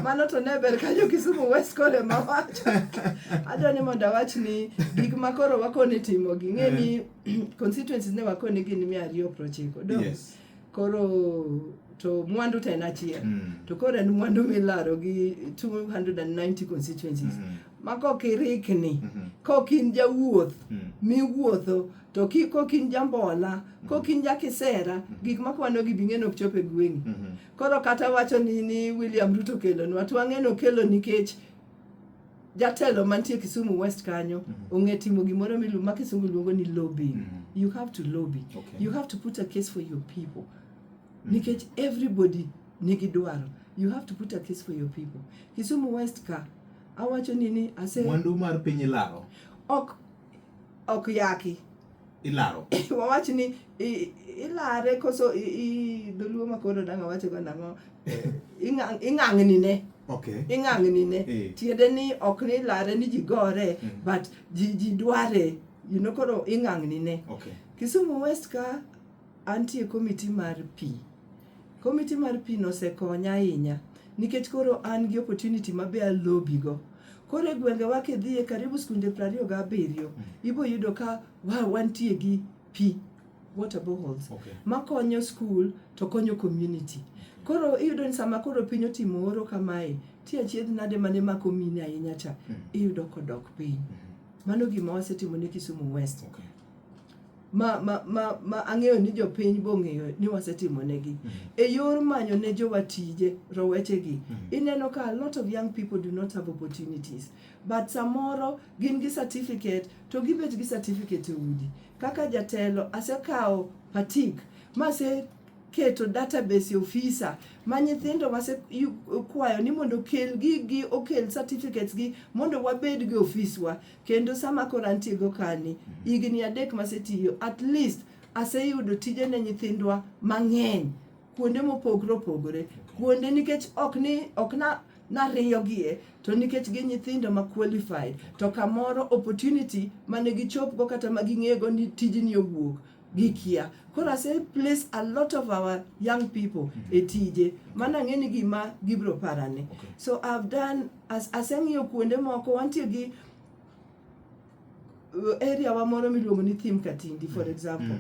Mano to neber ka jo Kisumu West kore mawacho. Adwani mondo awach ni gik makoro wakone timo gi ng'eni constituencies ne wakone gin 290 do. Yes. Koro to mwandu to en achiel. To koro en mwandu milaro gi 290 constituencies. Mako kirikni, kokin jawuoth, miwuotho, to kokin jambola, kokin jakisera, gik makwano gi bing'eno ok chope gwengi. Koro kata wacho ni William Ruto kelo nwa, to ang'eno kelo nikech jatelo mantie Kisumu West kanyo, ong'e timo gimoro miluongo ma Kisungu luongo ni lobbying. You have to lobby. Okay. You have to put a case for your people. Nikech everybody nigi dwaro. You have to put a case for your people. Kisumu West ka, awacho nini ase mwandu mar piny ilaro. Ok yaki. Ilaro. Wawach ni ilare koso doluo makoro danga wacho go nango ing'ang'ni ne. Okay. Ing'ang'ni ne. Tiende ni ok ni lare ni jigore but ji dware, you know, koro ing'ang'ni ne. Okay. Kisumu West ka antie committee mar pi. Committee mar pi no sekonya ahinya nikech koro an gi opportunity mabe lobby go. Koro e gwenge wa kidhie karibu skunde 27 ibo yudo ka wantie gi pi, water boreholes. Okay. Makonyo school to konyo community. Koro iyudo ni sama koro piny otimo oro kamae, tie achiedh nade mane mako mine ahinya cha, iyudo kodok piny. Mano gima wasetimo ne Kisumu West. Okay. Ma ang'eyo ni jopiny bong'eyo ni wasetimo negi. E yor manyo ne jowatije rowechegi. Ineno ka a lot of young people do not have opportunities. But samoro gin gi certificate to gibet gi certificate e udi. Kaka jatelo asekawo patik mase keto database officer ma nyithindo wase kwayo ni mondo kel gi okel certificates gi mondo wabed gi ofiswa kendo sama korantie go kani igni 3 masetiyo at least aseyudo tije ne nyithindwa mang'eny kuonde mopogore kuonde nikech ok na riyo gie to nikech gi nyithindo ma qualified to kamoro opportunity mane gichop go kata maging'ego ni tijni owuok gikia. Koro ase place a lot of our young people etije mana ng'eni gima gibro parane. Okay. So I've done aseng'iyo kuonde moko wantie gi area wa moro miluongo ni Thim Katindi for example.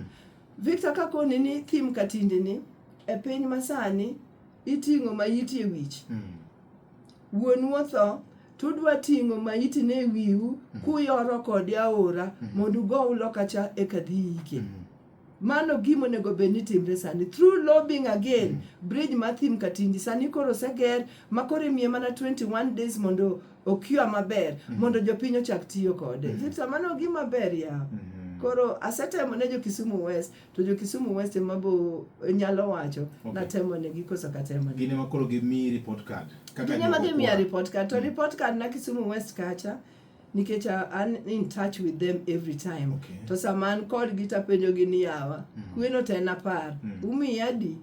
Victor kakoni ni Thim Katindi ni e piny masani iting'o maiti e wich. Wuon wuotho tudwa ting'o maiti ne wiu kuyoro kode aora mondo go ulo kacha e kadhi ike. Mano gimo nego beni timre sani through lobbying again. Bridge ma Thim Katindi sani koro seger makore mie mana 21 days mondo okiwa maber mondo jopiny ochak tiyo kode. Victor mano gima ber ya. Koro asetemo ne jo Kisumu West to jo Kisumu West mabo nyalo wacho na temo ne gikoso katemo. Gine makoro give me report card. Gine ma give me a report card. To report card na Kisumu West kacha nikech I'm in touch with them every time. Okay. To saman kod gita penjo gi ni yawa. Kweno tena par. Umi yadi